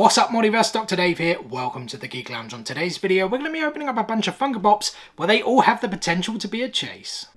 What's up, Multiverse? Dr. Dave here. Welcome to the Geek Lounge. On today's video, we're going to be opening up a bunch of Funko Pops where they all have the potential to be a chase.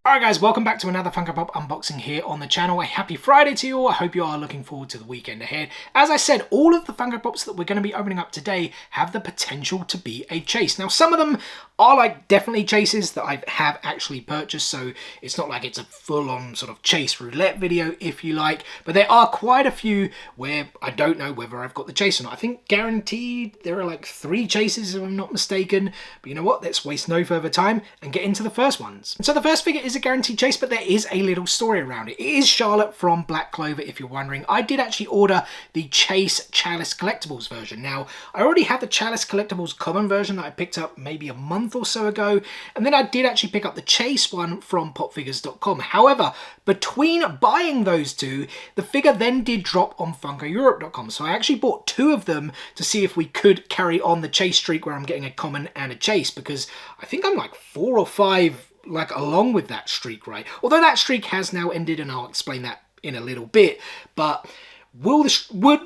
Alright guys, welcome back to another Funko Pop unboxing here on the channel. A happy Friday to you all. I hope you are looking forward to the weekend ahead. As I said, all of the Funko Pops that we're going to be opening up today have the potential to be a chase. Now, some of them are like definitely chases that I have actually purchased, so it's not like it's a full-on sort of chase roulette video, if you like. But there are quite a few where I don't know whether I've got the chase or not. I think guaranteed there are like 3 chases, if I'm not mistaken. But you know what? Let's waste no further time and get into the first ones. And so the first figure is a guaranteed chase, but there is a little story around it. It is Charlotte from Black Clover, if you're wondering. I did actually order the Chase Chalice Collectibles version. Now, I already had the Chalice Collectibles common version that I picked up maybe a month or so ago, and then I did actually pick up the Chase one from popfigures.com. However, between buying those two, the figure then did drop on funkoeurope.com, so I actually bought 2 of them to see if we could carry on the chase streak where I'm getting a common and a chase, because I think I'm like 4 or 5 like along with that streak, right? Although that streak has now ended, and I'll explain that in a little bit. But would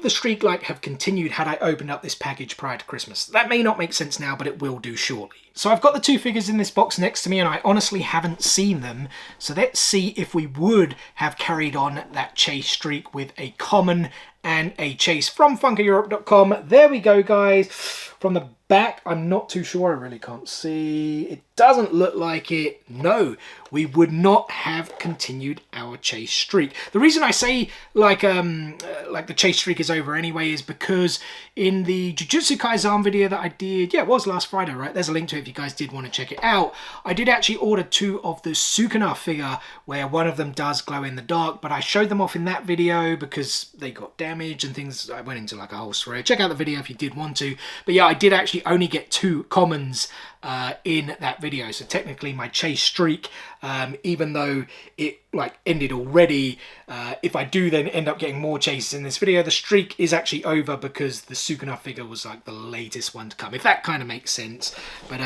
the streak like have continued had I opened up this package prior to Christmas? That may not make sense now, but it will do shortly. So I've got the 2 figures in this box next to me, and I honestly haven't seen them. So let's see if we would have carried on that chase streak with a common and a chase from funkoeurope.com. There we go, guys. From the back, I'm not too sure. I really can't see. It doesn't look like it. No, we would not have continued our chase streak. The reason I say like the chase streak is over anyway is because in the Jujutsu Kaisen video that I did, yeah, it was last Friday, right? There's a link to it if you guys did want to check it out. I did actually order 2 of the Sukuna figure where one of them does glow in the dark, but I showed them off in that video because they got damaged and things. I went into like a whole story. Check out the video if you did want to. But yeah, I did actually only get 2 commons in that video, so technically my chase streak, even though it like ended already, if I do then end up getting more chases in this video, the streak is actually over because the Sukuna figure was like the latest one to come, if that kind of makes sense. But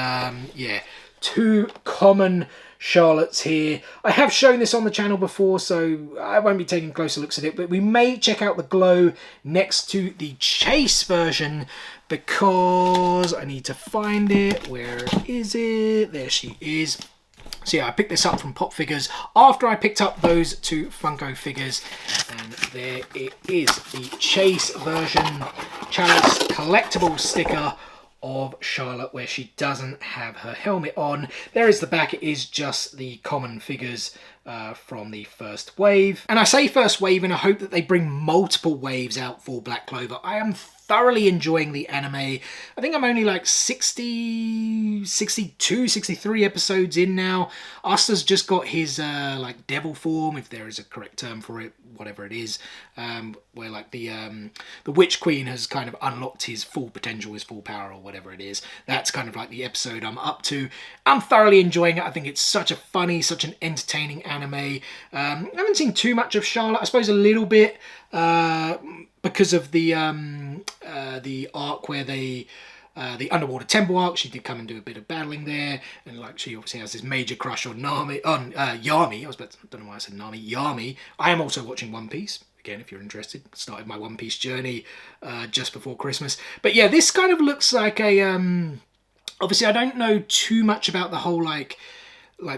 yeah, 2 common Charlottes here. I have shown this on the channel before, so I won't be taking closer looks at it, but we may check out the glow next to the chase version because I need to find it. Where is it? There she is. So yeah, I picked this up from Pop Figures after I picked up those 2 Funko figures, and there it is, the chase version Chalice collectible sticker of Charlotte, where she doesn't have her helmet on. There is the back. It is just the common figures from the first wave. And I say first wave in a hope that they bring multiple waves out for Black Clover. I am thoroughly enjoying the anime. I think I'm only like 60, 62, 63 episodes in now. Asta's just got his like devil form, if there is a correct term for it, whatever it is, where like the Witch Queen has kind of unlocked his full potential, his full power, or whatever it is. That's kind of like the episode I'm up to. I'm thoroughly enjoying it. I think it's such a funny, such an entertaining anime. I haven't seen too much of Charlotte. I suppose a little bit because of the arc where they the underwater temple arc. She did come and do a bit of battling there, and like she obviously has this major crush on Yami. I don't know why I said Nami. Yami. I am also watching One Piece. Again, if you're interested, started my One Piece journey just before Christmas. But yeah, this kind of looks like a obviously I don't know too much about the whole like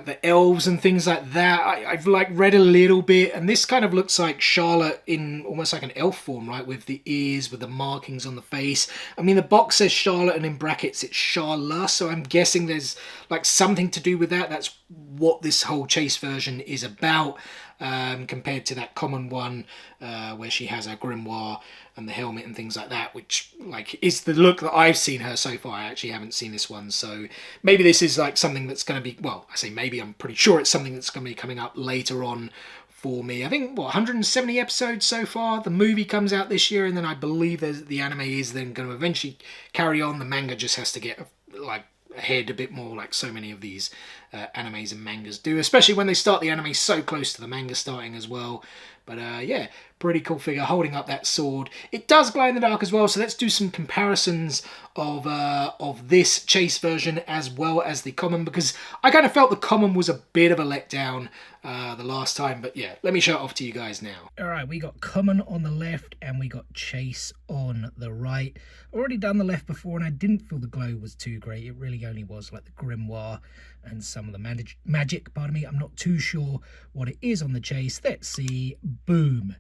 the elves and things like that. I've like read a little bit, and this kind of looks like Charlotte in almost like an elf form, right? With the ears, with the markings on the face. I mean, the box says Charlotte, and in brackets it's Charla, so I'm guessing there's like something to do with that. That's what this whole chase version is about, compared to that common one where she has her grimoire and the helmet and things like that, which like is the look that I've seen her so far. I actually haven't seen this one, so maybe this is like something that's going to be, well, I say maybe, I'm pretty sure it's something that's going to be coming up later on for me. I think, what, 170 episodes so far. The movie comes out this year, and then I believe the anime is then going to eventually carry on. The manga just has to get like ahead a bit more, like so many of these animes and mangas do, especially when they start the anime so close to the manga starting as well. But yeah, pretty cool figure holding up that sword. It does glow in the dark as well, so let's do some comparisons of this Chase version as well as the common, because I kind of felt the common was a bit of a letdown the last time. But yeah, let me show it off to you guys now. Alright, we got common on the left and we got Chase on the right. Already done the left before and I didn't feel the glow was too great. It really only was like the grimoire and some of the magic, pardon me. I'm not too sure what it is on the Chase. Let's see. Boom.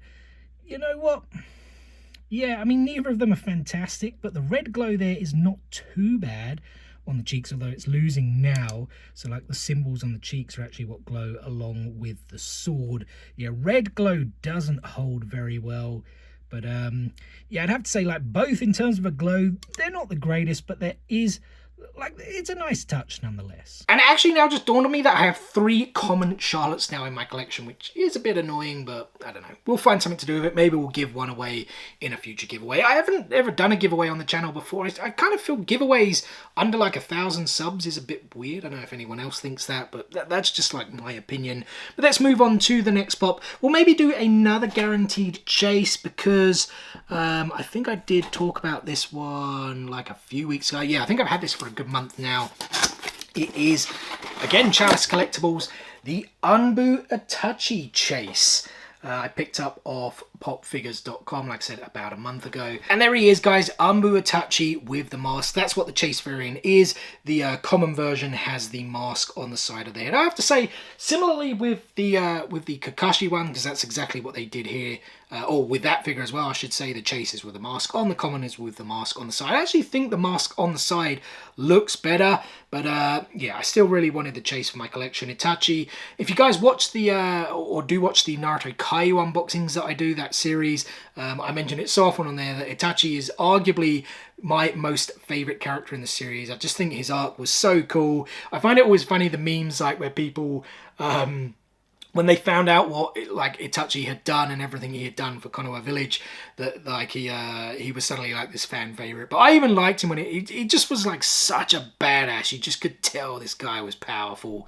You know what? Yeah, I mean, neither of them are fantastic, but the red glow there is not too bad on the cheeks, although it's losing now. So like the symbols on the cheeks are actually what glow along with the sword. Yeah, red glow doesn't hold very well. But yeah, I'd have to say, like, both in terms of a glow, they're not the greatest, but there is, like, it's a nice touch nonetheless. And it actually now just dawned on me that I have 3 common Charlottes now in my collection, which is a bit annoying, but I don't know. We'll find something to do with it. Maybe we'll give one away in a future giveaway. I haven't ever done a giveaway on the channel before. I kind of feel giveaways under like 1,000 subs is a bit weird. I don't know if anyone else thinks that, but that's just like my opinion. But let's move on to the next pop. We'll maybe do another guaranteed Chase, because I think I did talk about this one like a few weeks ago. Yeah, I think I've had this for a good month now. It is, again, Chalice Collectibles, the Ambu Itachi Chase. I picked up off popfigures.com, like I said, about a month ago. And there he is, guys, Ambu Itachi with the mask. That's what the Chase variant is. The common version has the mask on the side of the head. I have to say, similarly with the Kakashi one, because that's exactly what they did here, or with that figure as well, I should say, the Chase is with the mask on, the common is with the mask on the side. I actually think the mask on the side looks better, but yeah, I still really wanted the Chase for my collection. Itachi, if you guys watch the, or do watch the Naruto Kaiju unboxings that I do, that series, I mentioned it so often on there that Itachi is arguably my most favourite character in the series. I just think his arc was so cool. I find it always funny, the memes, like, where people, when they found out what like Itachi had done and everything he had done for Konoha Village, that like he was suddenly like this fan favorite. But I even liked him when he just was like such a badass. You just could tell this guy was powerful.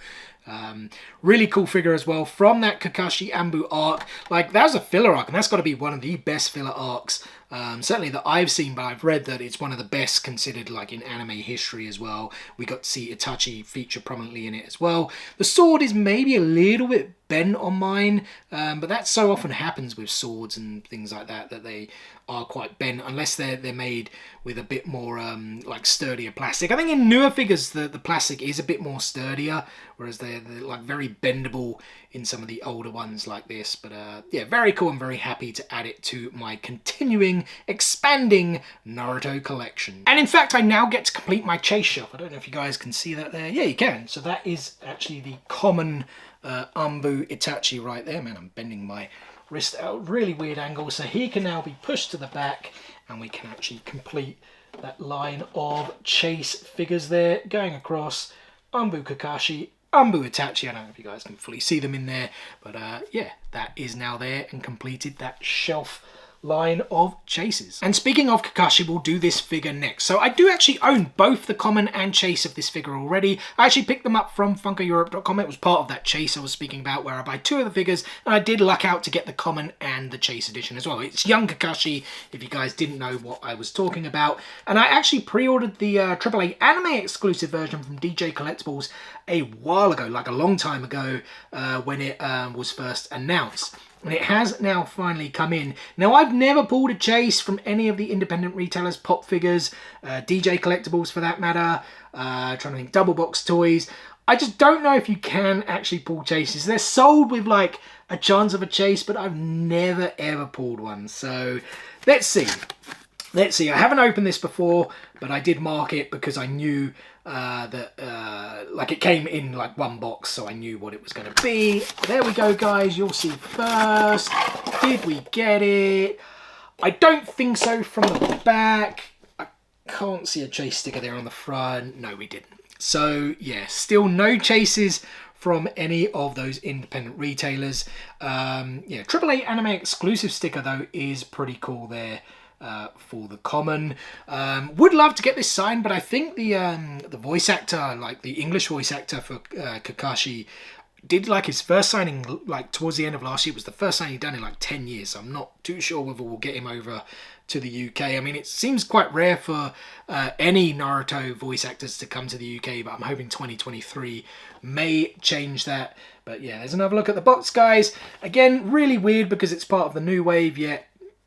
Really cool figure as well from that Kakashi Ambu arc. Like, that was a filler arc, and that's got to be one of the best filler arcs, certainly that I've seen, but I've read that it's one of the best considered, like, in anime history as well. We got to see Itachi feature prominently in it as well. The sword is maybe a little bit bent on mine, but that so often happens with swords and things like that, that they are quite bent, unless they're made with a bit more like sturdier plastic. I think in newer figures the plastic is a bit more sturdier, whereas they're like very bendable in some of the older ones like this. But yeah, very cool. I'm very happy to add it to my continuing, expanding Naruto collection. And in fact, I now get to complete my Chase shelf. I don't know if you guys can see that there. Yeah, you can. So that is actually the common Ambu Itachi right there. Man, I'm bending my wrist at a really weird angle. So he can now be pushed to the back, and we can actually complete that line of Chase figures there, going across Ambu Kakashi, Ambu Itachi. I don't know if you guys can fully see them in there, but yeah, that is now there and completed that shelf line of Chases. And speaking of Kakashi, we'll do this figure next. So I do actually own both the common and Chase of this figure already. I actually picked them up from funkoeurope.com. It was part of that Chase I was speaking about, where I buy 2 of the figures, and I did luck out to get the common and the Chase edition as well. It's young Kakashi, if you guys didn't know what I was talking about. And I actually pre-ordered the AAA anime exclusive version from DJ Collectibles a while ago, like a long time ago, when it was first announced. And it has now finally come in. Now, I've never pulled a Chase from any of the independent retailers, Pop Figures, DJ Collectibles for that matter, trying to think, Double Box Toys. I just don't know if you can actually pull Chases. They're sold with like a chance of a Chase, but I've never ever pulled one. So let's see. Let's see. I haven't opened this before, but I did mark it because I knew that like it came in like one box, so I knew what it was going to be. There we go, guys. You'll see first. Did we get it? I don't think so from the back. I can't see a Chase sticker there on the front. No, we didn't. So yeah, still no Chases from any of those independent retailers. Yeah, AAA anime exclusive sticker though is pretty cool there. For the common. Would love to get this signed, but I think the voice actor, like the English voice actor for Kakashi, did like his first signing like towards the end of last year. It was the first signing he'd done in like 10 years. So I'm not too sure whether we'll get him over to the UK. I mean, it seems quite rare for any Naruto voice actors to come to the UK, but I'm hoping 2023 may change that. But yeah, there's another look at the box, guys. Again, really weird because it's part of the new wave, yet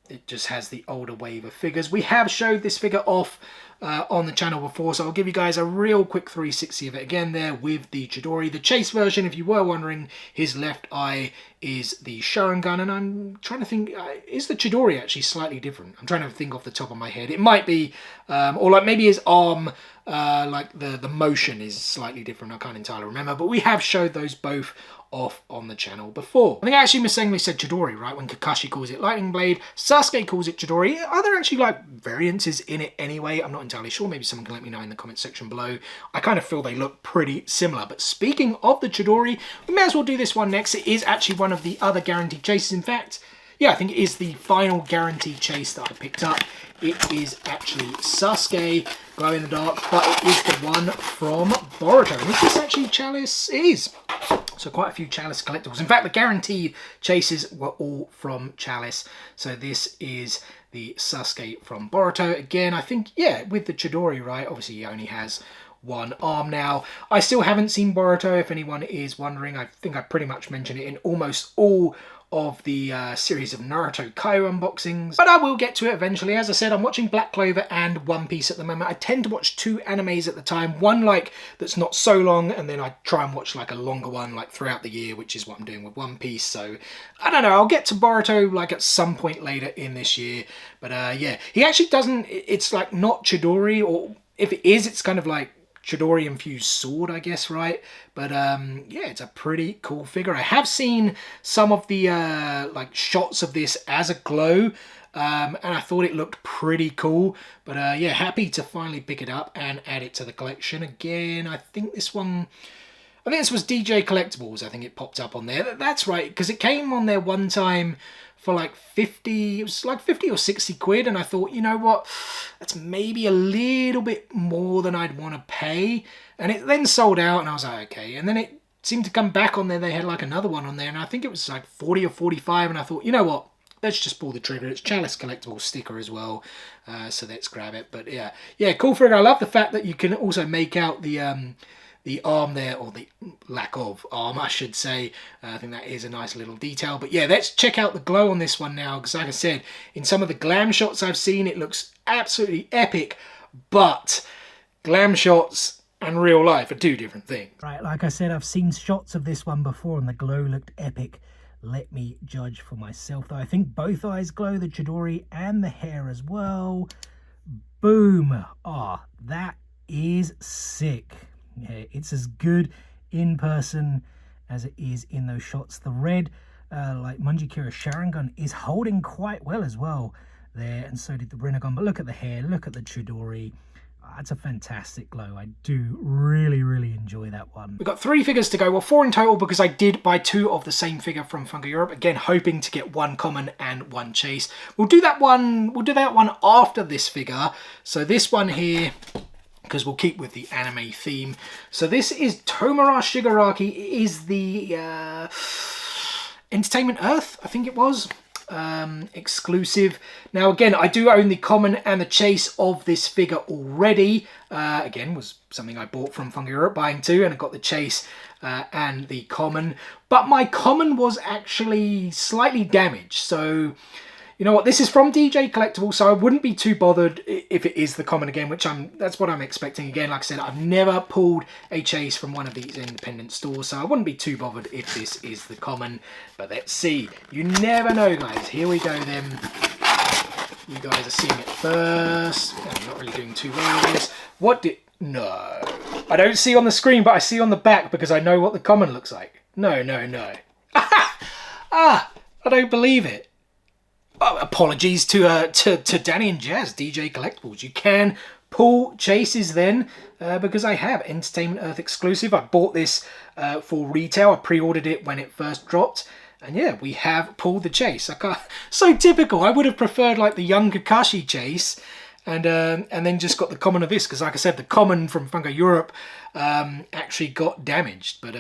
it just has the older wave of figures. We have showed this figure off on the channel before, so I'll give you guys a real quick 360 of it again there with the Chidori. The Chase version, if you were wondering, his left eye is the Sharingan, and I'm trying to think, is the Chidori actually slightly different? I'm trying to think off the top of my head. It might be, or like maybe his arm, like the motion is slightly different. I can't entirely remember, but we have showed those both off on the channel before. I think I actually mistakenly said Chidori, right? When Kakashi calls it Lightning Blade, Sasuke calls it Chidori. Are there actually like variances in it anyway? I'm not entirely sure. Maybe someone can let me know in the comment section below. I kind of feel they look pretty similar. But speaking of the Chidori, we may as well do this one next. It is actually one of the other guaranteed chases. In fact, yeah, I think it is the final guaranteed chase that I picked up. It is actually Sasuke, Glow in the Dark, but it is the one from Boruto. And this is actually Chalice is. So quite a few Chalice collectibles. In fact, the guaranteed chases were all from Chalice. So this is the Sasuke from Boruto. Again, I think, yeah, with the Chidori, right? Obviously, he only has one arm now. I still haven't seen Boruto, if anyone is wondering. I think I pretty much mentioned it in almost all of the series of Naruto Kai unboxings, but I will get to it eventually. As I said, I'm watching Black Clover and One Piece at the moment. I tend to watch 2 animes at the time, one like that's not so long, and then I try and watch like a longer one like throughout the year, which is what I'm doing with One Piece. So I don't know, I'll get to Boruto like at some point later in this year. But yeah, he actually doesn't, it's like not Chidori, or if it is, it's kind of like Chidori infused sword, I guess, right? But yeah, it's a pretty cool figure. I have seen some of the like shots of this as a glow, and I thought it looked pretty cool. But yeah, happy to finally pick it up and add it to the collection. Again, I think this was DJ Collectibles. I think it popped up on there. That's right, because it came on there one time for like 50, it was like 50 or 60 quid, and I thought, you know what, that's maybe a little bit more than I'd want to pay, and it then sold out, and I was like, okay, and then it seemed to come back on there. They had like another one on there, and I think it was like 40 or 45, and I thought, you know what, let's just pull the trigger. It's Chalice Collectible sticker as well, so let's grab it. But yeah, cool figure. I love the fact that you can also make out the arm there, or the lack of arm, I should say. I think that is a nice little detail. But yeah, let's check out the glow on this one now, because like I said, in some of the glam shots I've seen, it looks absolutely epic, but glam shots and real life are 2 different things. Right, like I said, I've seen shots of this one before and the glow looked epic. Let me judge for myself, though. I think both eyes glow, the Chidori and the hair as well. Boom. Ah, that is sick. Yeah, it's as good in person as it is in those shots. The red, like Manjikira Sharingan, is holding quite well as well there, and so did the Rinnegan. But look at the hair, look at the Chidori. That's a fantastic glow. I do really, really enjoy that one. We've got 3 figures to go. Well, 4 in total, because I did buy 2 of the same figure from Funko Europe. Again, hoping to get 1 common and 1 chase. We'll do that one after this figure. So this one here, because we'll keep with the anime theme. So this is Tomura Shigaraki. It is the Entertainment Earth, I think it was, exclusive. Now again, I do own the common and the chase of this figure already. Again, was something I bought from Funko Europe, buying 2, and I got the chase and the common. But my common was actually slightly damaged, so you know what, this is from DJ Collectibles, so I wouldn't be too bothered if it is the common again, which that's what I'm expecting. Again, like I said, I've never pulled a chase from one of these independent stores, so I wouldn't be too bothered if this is the common. But let's see. You never know, guys. Here we go then. You guys are seeing it first. I'm not really doing too well with this. No. I don't see on the screen, but I see on the back because I know what the common looks like. No. I don't believe it. Oh, apologies to Danny and Jazz, DJ Collectibles. You can pull chases then, because I have Entertainment Earth exclusive. I bought this for retail. I pre-ordered it when it first dropped. And yeah, we have pulled the chase. So typical. I would have preferred like the young Kakashi chase. and then just got the common of this, because like I said, the common from Funko Europe actually got damaged. But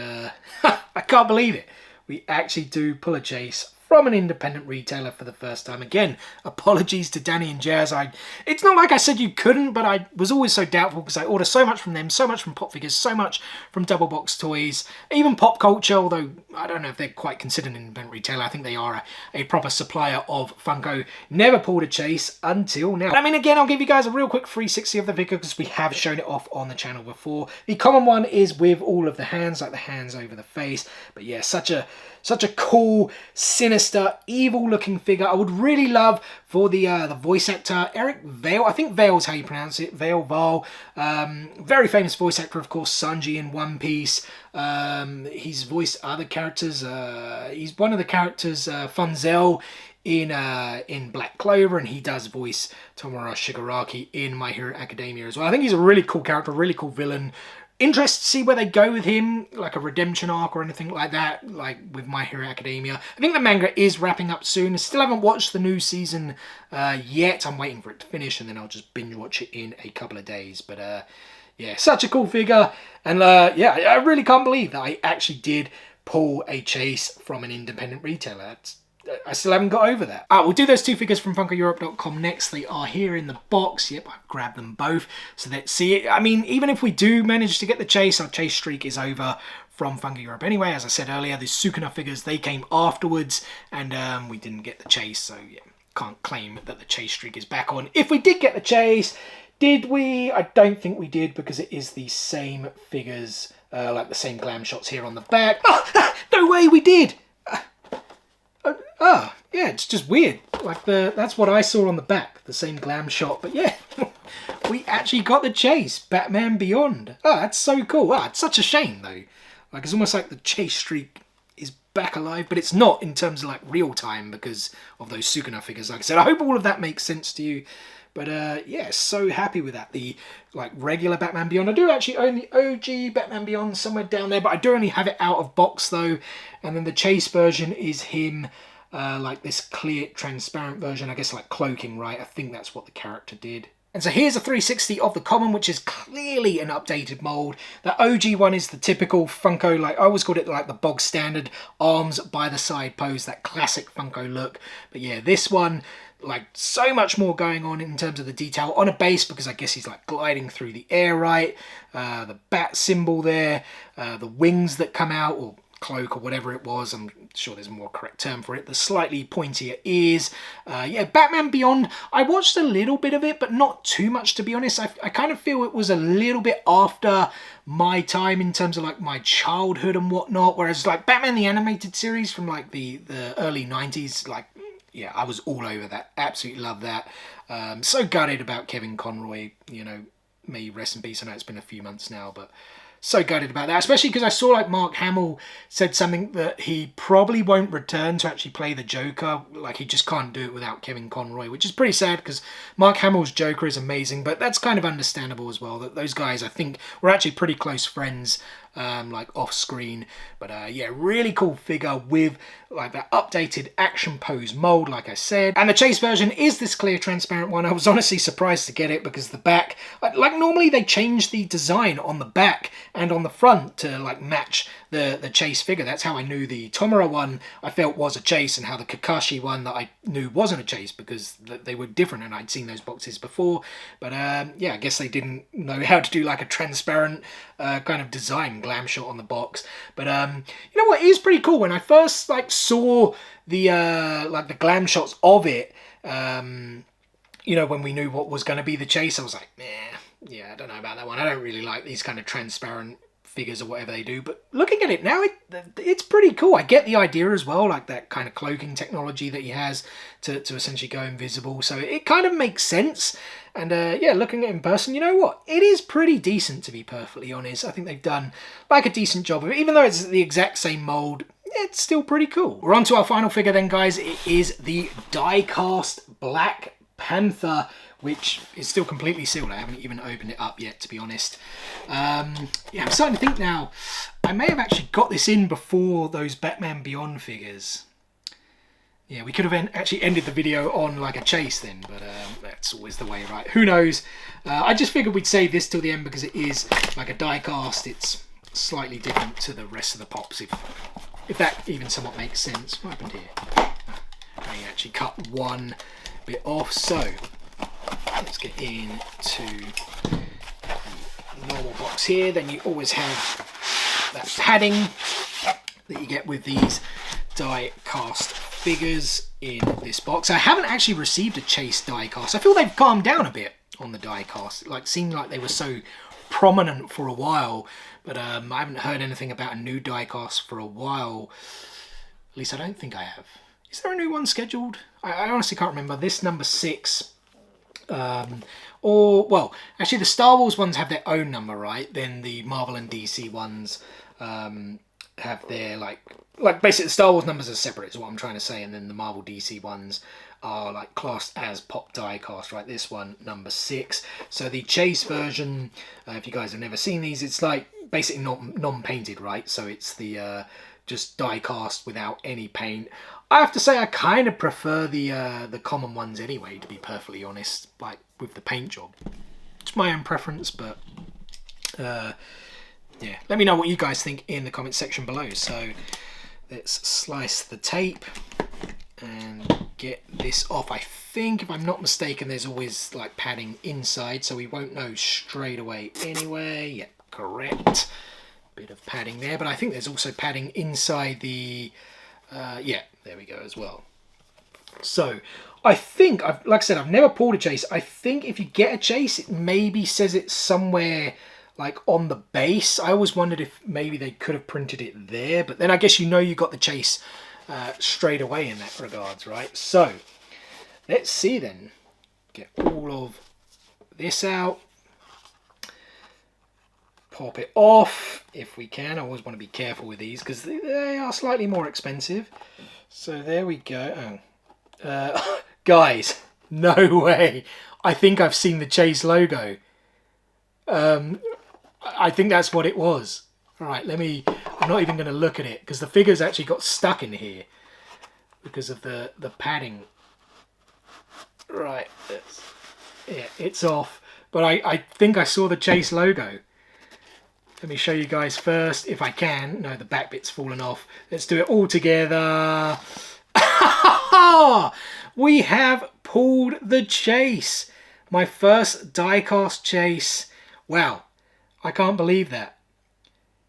I can't believe it. We actually do pull a chase from an independent retailer for the first time. Again, apologies to Danny and Jazz. It's not like I said you couldn't, but I was always so doubtful because I order so much from them, so much from Pop Figures, so much from Double Box Toys, even Pop Culture, although I don't know if they're quite considered an independent retailer. I think they are a proper supplier of Funko. Never pulled a chase until now. I mean, again, I'll give you guys a real quick 360 of the figure because we have shown it off on the channel before. The common one is with all of the hands, like the hands over the face. But yeah, such a cool, sinister, evil-looking figure. I would really love for the voice actor, Eric Vale. I think Vale's how you pronounce it. Val. Very famous voice actor, of course, Sanji in One Piece. He's voiced other characters. He's one of the characters, Funzel, in Black Clover, and he does voice Tomura Shigaraki in My Hero Academia as well. I think he's a really cool character, really cool villain. Interested to see where they go with him, like a redemption arc or anything like that, like with My Hero Academia. I think the manga is wrapping up soon. I still haven't watched the new season yet. I'm waiting for it to finish, and then I'll just binge watch it in a couple of days. But yeah, such a cool figure. And yeah, I really can't believe that I actually did pull a chase from an independent retailer. I still haven't got over that. We'll do those two figures from FunkoEurope.com next. They are here in the box. Yep, I've grabbed them both. So let's see it. I mean, even if we do manage to get the chase, our chase streak is over from Funko Europe anyway. As I said earlier, the Sukuna figures, they came afterwards, and we didn't get the chase. So yeah, can't claim that the chase streak is back on. If we did get the chase, did we? I don't think we did, because it is the same figures, like the same glam shots here on the back. Oh, no way, we did! Yeah, it's just weird. Like that's what I saw on the back, the same glam shot. But yeah, we actually got the chase, Batman Beyond. Oh, that's so cool. It's such a shame though. Like it's almost like the chase streak is back alive, but it's not in terms of like real time because of those Sukuna figures. Like I said, I hope all of that makes sense to you. But yeah, so happy with that. The like regular Batman Beyond. I do actually own the OG Batman Beyond somewhere down there, but I do only have it out of box though. And then the chase version is him. Like this clear, transparent version, I guess like cloaking, right? I think that's what the character did. And so here's a 360 of the common, which is clearly an updated mold. The OG one is the typical Funko, like I always called it like the bog standard arms by the side pose, that classic Funko look. But yeah, this one, like so much more going on in terms of the detail on a base, because I guess he's like gliding through the air, right? The bat symbol there, the wings that come out, or cloak or whatever it was. I'm sure there's a more correct term for it. The slightly pointier ears. Yeah, Batman Beyond, I watched a little bit of it, but not too much, to be honest. I kind of feel it was a little bit after my time in terms of like my childhood and whatnot, whereas like Batman the Animated Series from like the early 90s, like yeah, I was all over that. Absolutely love that. So gutted about Kevin Conroy, you know, may he rest in peace. I know it's been a few months now, but so gutted about that, especially because I saw like Mark Hamill said something that he probably won't return to actually play the Joker. Like he just can't do it without Kevin Conroy, which is pretty sad because Mark Hamill's Joker is amazing, but that's kind of understandable as well. That those guys, I think, were actually pretty close friends, like off screen. But yeah, really cool figure with like that updated action pose mold, like I said. And the chase version is this clear, transparent one. I was honestly surprised to get it because the back, like normally they change the design on the back and on the front to like match the chase figure. That's how I knew the Tomura one I felt was a chase, and how the Kakashi one that I knew wasn't a chase, because they were different and I'd seen those boxes before. But yeah, I guess they didn't know how to do like a transparent kind of design glam shot on the box. But you know what is pretty cool, when I first like saw the like the glam shots of it, you know, when we knew what was going to be the chase, I was like, yeah, I don't know about that one. I don't really like these kind of transparent figures or whatever they do, but looking at it now, it's pretty cool. I get the idea as well, like that kind of cloaking technology that he has to essentially go invisible, so it kind of makes sense. And yeah, looking at it in person, you know what, it is pretty decent, to be perfectly honest. I think they've done like a decent job of it, even though it's the exact same mold. It's still pretty cool. We're on to our final figure then, guys. It is the die-cast Black Panther, which is still completely sealed. I haven't even opened it up yet, to be honest. Yeah, I'm starting to think now, I may have actually got this in before those Batman Beyond figures. Yeah, we could have actually ended the video on like a chase then, but that's always the way, right? Who knows? I just figured we'd save this till the end because it is like a die cast. It's slightly different to the rest of the pops, if that even somewhat makes sense. What happened here? I actually cut one bit off, so let's get into the normal box here. Then you always have that padding that you get with these die cast figures in this box. I haven't actually received a chase die cast. I feel they've calmed down a bit on the die cast. It like seemed like they were so prominent for a while, but I haven't heard anything about a new die cast for a while. At least I don't think I have. Is there a new one scheduled? I honestly can't remember. This number 6, or well, actually the Star Wars ones have their own number, right? Then the Marvel and DC ones have their like basically the Star Wars numbers are separate is what I'm trying to say, and then the Marvel DC ones are like classed as pop die cast, right? This one number 6. So the chase version, if you guys have never seen these, it's like basically non-painted, right? So it's the just die cast without any paint. I have to say I kind of prefer the common ones anyway, to be perfectly honest, like with the paint job. It's my own preference, but yeah, let me know what you guys think in the comment section below. So let's slice the tape and get this off. I think, if I'm not mistaken, there's always like padding inside, so we won't know straight away anyway. Yep, correct. Bit of padding there, but I think there's also padding inside the yeah, there we go as well. So I think, like I said, I've never pulled a chase. I think if you get a chase, it maybe says it somewhere like on the base. I always wondered if maybe they could have printed it there, but then I guess you know you got the chase straight away in that regards, right? So let's see then. Get all of this out. Pop it off if we can. I always want to be careful with these because they are slightly more expensive. So there we go. Oh. Guys, no way. I think I've seen the Chase logo. I think that's what it was. All right, I'm not even going to look at it because the figure's actually got stuck in here because of the padding. Right, yeah, it's off. But I think I saw the Chase logo. Let me show you guys first, if I can. No, the back bit's fallen off. Let's do it all together. We have pulled the Chase. My first die-cast Chase. Wow, I can't believe that.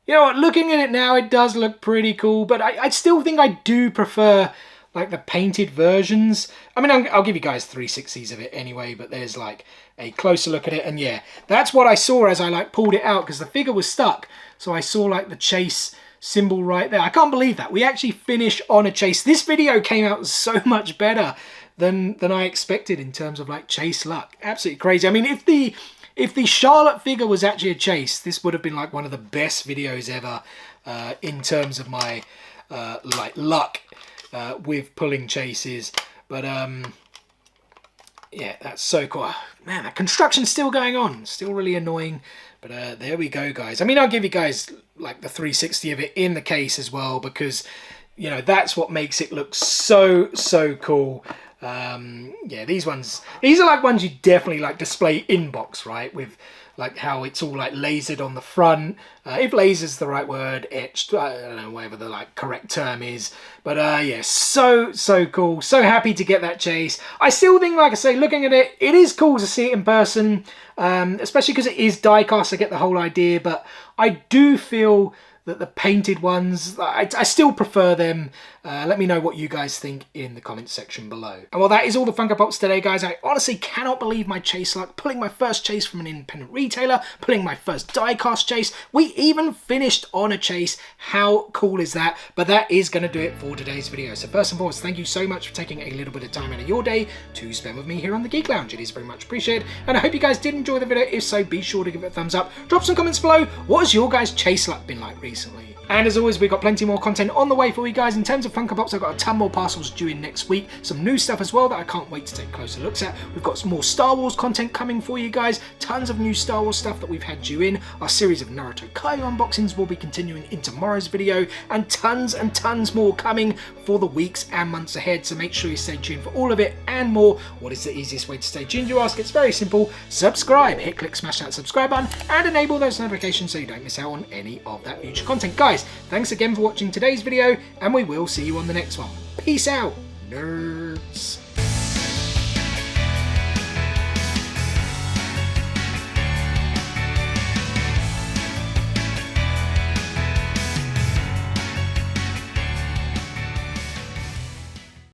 You know what, looking at it now, it does look pretty cool, but I still think I do prefer like the painted versions. I mean, I'll give you guys 360s of it anyway, but there's like a closer look at it, and yeah, that's what I saw as I like pulled it out because the figure was stuck. So I saw like the Chase symbol right there. I can't believe that we actually finished on a Chase. This video came out so much better than I expected in terms of like Chase luck. Absolutely crazy. I mean, if the Charlotte figure was actually a Chase, this would have been like one of the best videos ever in terms of my like luck with pulling chases. But yeah, that's so cool. Man, that construction's still going on. Still really annoying. But there we go, guys. I mean, I'll give you guys like the 360 of it in the case as well because, you know, that's what makes it look so cool. Yeah, these are like ones you definitely like display in box, right? With like how it's all like lasered on the front. If laser's the right word, etched, I don't know, whatever the like correct term is. But yeah, so cool. So happy to get that Chase. I still think, like I say, looking at it, it is cool to see it in person, especially because it is die cast. I get the whole idea, but I do feel that the painted ones, I still prefer them. Let me know what you guys think in the comments section below. And well, that is all the Funko Pops today, guys. I honestly cannot believe my Chase luck. Pulling my first Chase from an independent retailer, pulling my first die-cast Chase. We even finished on a Chase. How cool is that? But that is going to do it for today's video. So first and foremost, thank you so much for taking a little bit of time out of your day to spend with me here on the Geek Lounge. It is very much appreciated. And I hope you guys did enjoy the video. If so, be sure to give it a thumbs up. Drop some comments below. What has your guys' Chase luck been like recently? And as always, we've got plenty more content on the way for you guys in terms of Funko Pops. I've got a ton more parcels due in next week. Some new stuff as well that I can't wait to take closer looks at. We've got some more Star Wars content coming for you guys. Tons of new Star Wars stuff that we've had due in. Our series of Naruto Kai unboxings will be continuing in tomorrow's video, and tons more coming for the weeks and months ahead. So make sure you stay tuned for all of it and more. What is the easiest way to stay tuned, you ask? It's very simple. Subscribe. Hit click, smash that subscribe button and enable those notifications so you don't miss out on any of that future content. Guys, thanks again for watching today's video, and we will see you on the next one. Peace out, nerds.